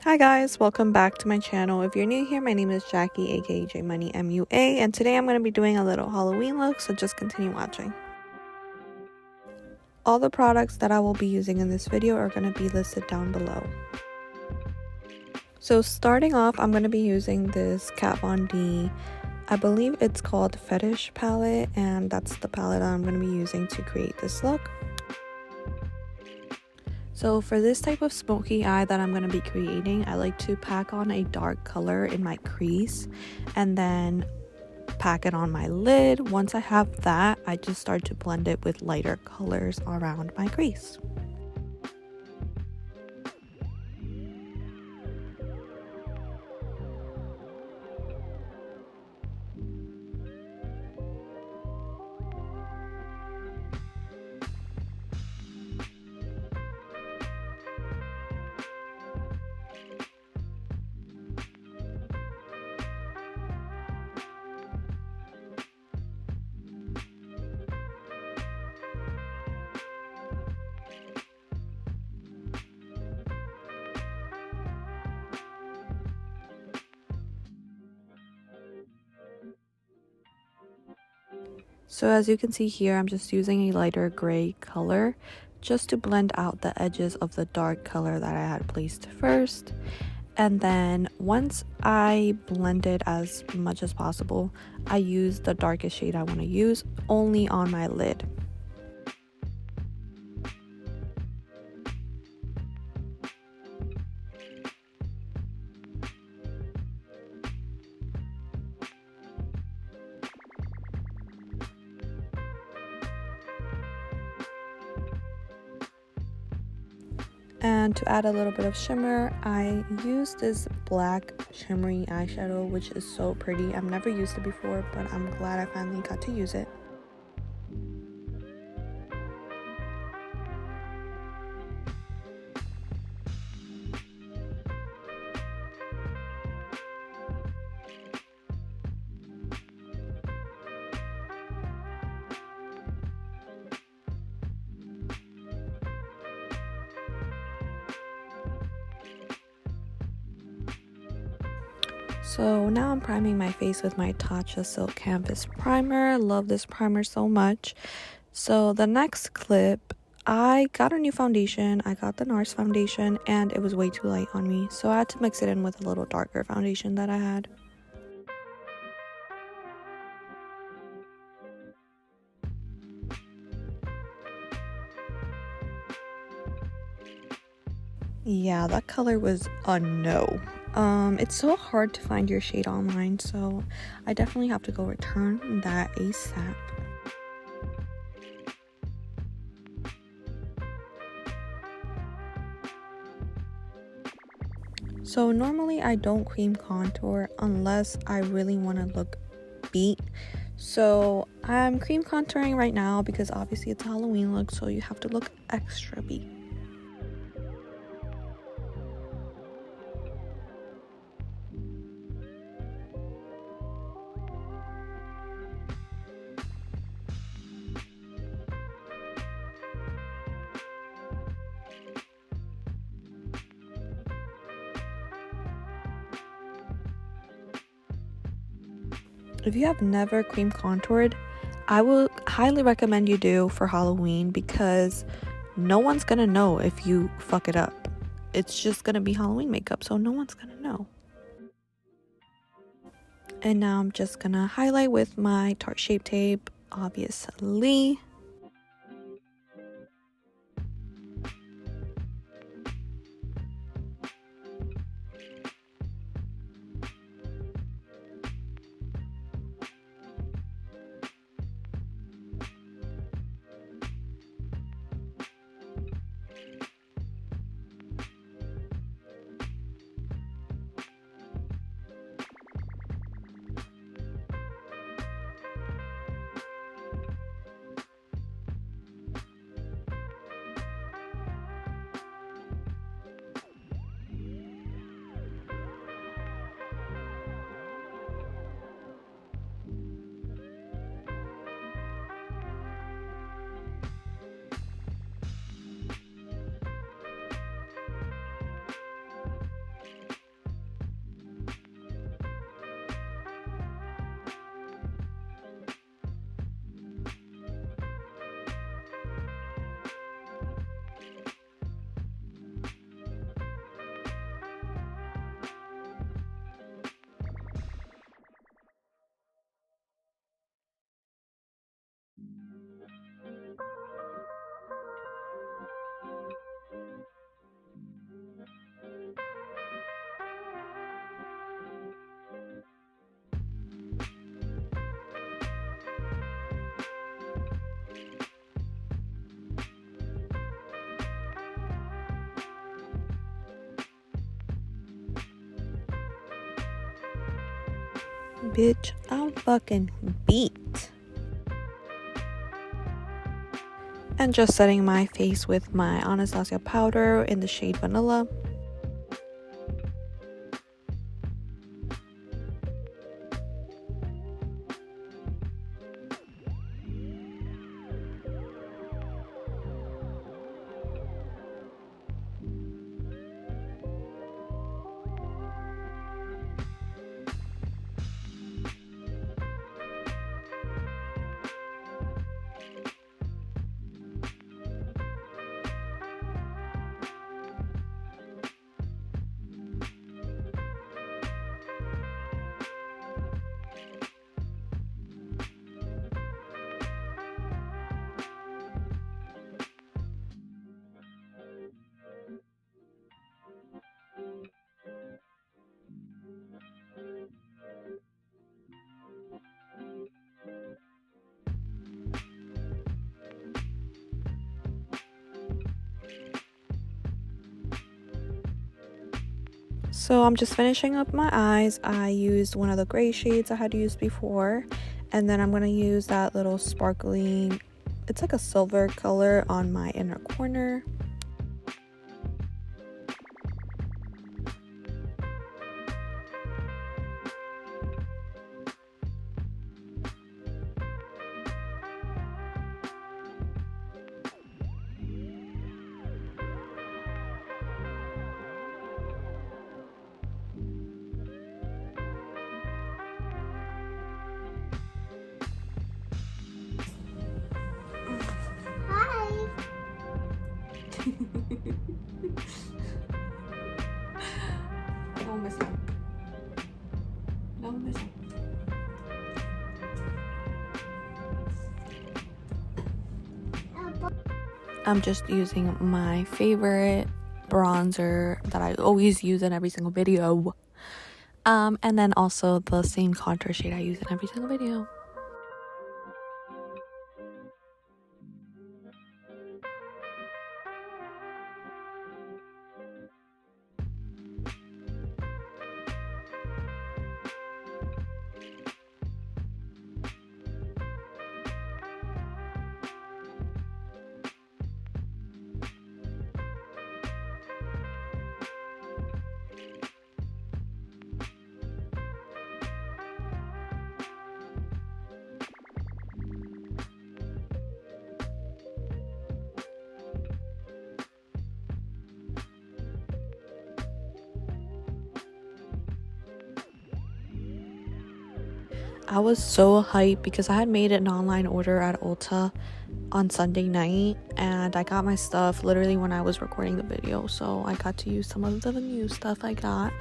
Hi guys, welcome back to my channel. If you're new here, my name is Jackie, aka J Money MUA, and today I'm going to be doing a little Halloween look, so just continue watching. All the products that I will be using in this video are going to be listed down below. So starting off, I'm going to be using this Kat Von D, I believe it's called Fetish Palette, and that's the palette that I'm going to be using to create this look. So for this type of smoky eye that I'm going to be creating, I like to pack on a dark color in my crease and then pack it on my lid. Once I have that, I just start to blend it with lighter colors around my crease. So as you can see here, I'm just using a lighter gray color just to blend out the edges of the dark color that I had placed first. And then once I blend it as much as possible, I use the darkest shade I want to use only on my lid. And to add a little bit of shimmer, I use this black shimmery eyeshadow, which is so pretty. I've never used it before, but I'm glad I finally got to use it. So now I'm priming my face with my Tatcha Silk Canvas Primer. I love this primer so much. So the next clip, I got a new foundation. I got the Nars foundation and it was way too light on me. So I had to mix it in with a little darker foundation that I had. Yeah, that color was a no. It's so hard to find your shade online, so I definitely have to go return that ASAP. So normally I don't cream contour unless I really want to look beat. So I'm cream contouring right now because obviously it's a Halloween look, so you have to look extra beat. If you have never cream contoured, I will highly recommend you do for Halloween because no one's gonna know if you fuck it up. It's just gonna be Halloween makeup, so no one's gonna know. And now I'm just gonna highlight with my Tarte Shape Tape, obviously. Bitch, I'm fucking beat. And just setting my face with my Anastasia powder in the shade Vanilla. So I'm just finishing up my eyes. I used one of the gray shades I had used before, and then I'm going to use that little sparkling, it's like a silver color on my inner corner. Don't miss it. Don't miss it. I'm just using my favorite bronzer that I always use in every single video. And then also the same contour shade I use in every single video. I was so hyped because I had made an online order at Ulta on Sunday night, and I got my stuff literally when I was recording the video, so I got to use some of the new stuff I got.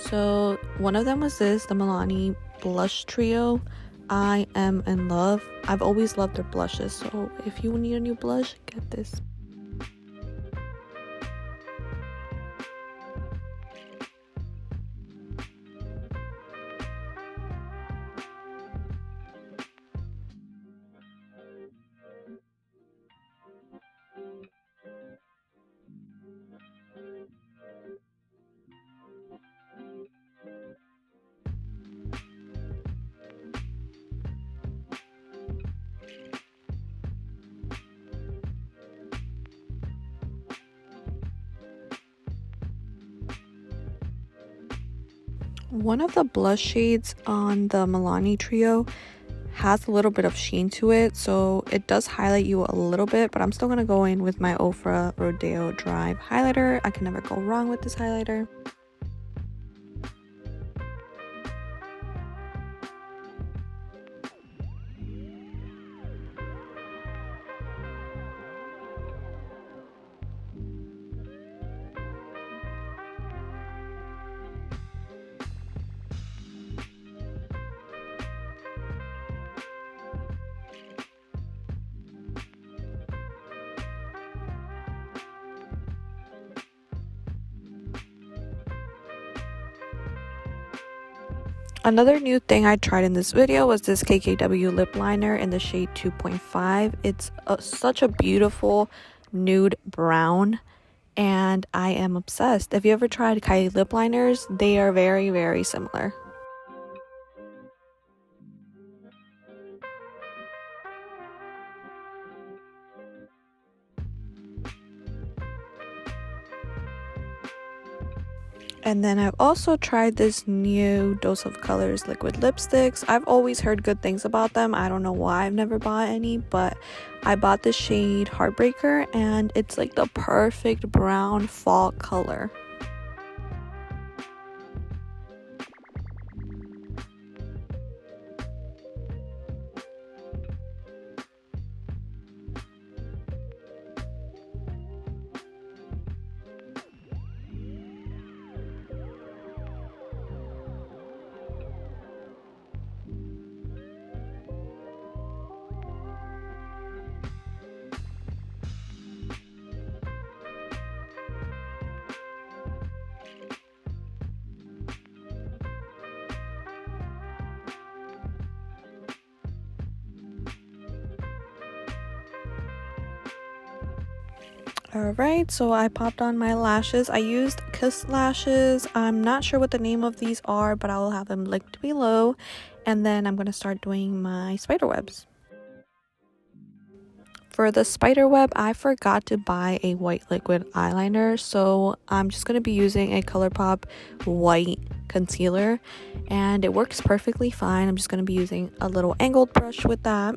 So one of them was this, the Milani blush trio. I am in love. I've always loved their blushes, so if you need a new blush, get this. One of the blush shades on the Milani trio has a little bit of sheen to it, so it does highlight you a little bit, but I'm still going to go in with my Ofra Rodeo Drive highlighter. I can never go wrong with this highlighter. Another new thing I tried in this video was this KKW lip liner in the shade 2.5. It's such a beautiful nude brown, and I am obsessed. If you ever tried Kylie lip liners, they are very, very similar. And then I've also tried this new Dose of Colors liquid lipsticks. I've always heard good things about them. I don't know why I've never bought any, but I bought the shade Heartbreaker, and it's like the perfect brown fall color. Alright, so I popped on my lashes. I used Kiss lashes. I'm not sure what the name of these are, but I will have them linked below. And then I'm going to start doing my spider webs. For the spider web, I forgot to buy a white liquid eyeliner, so I'm just going to be using a Colourpop white concealer, and it works perfectly fine. I'm just going to be using a little angled brush with that.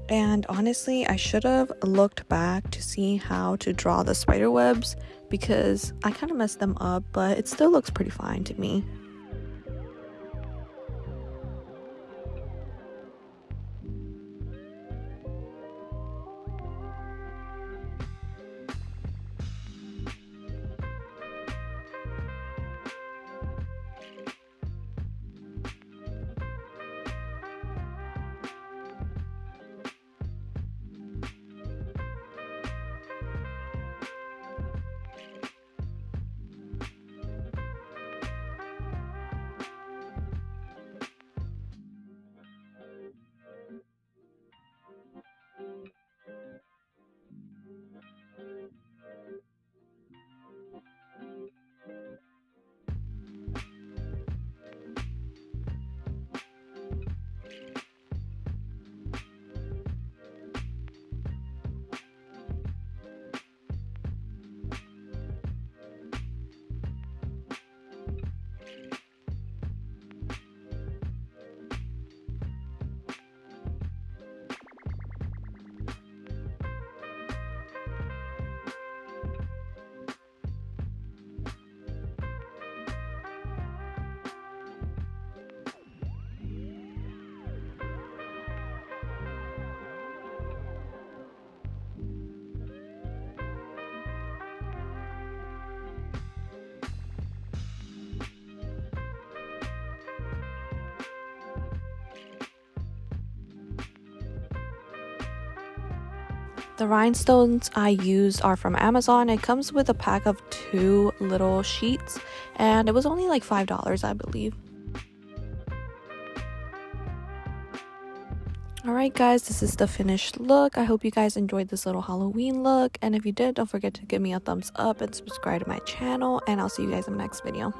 And honestly, I should have looked back to see how to draw the spider webs because I kind of messed them up, but it still looks pretty fine to me. The rhinestones I use are from Amazon. It comes with a pack of 2 little sheets, and it was only like $5, I believe. Alright, Alright guys, this is the finished look. I hope you guys enjoyed this little Halloween look, and if you did, don't forget to give me a thumbs up and subscribe to my channel, and I'll see you guys in the next video.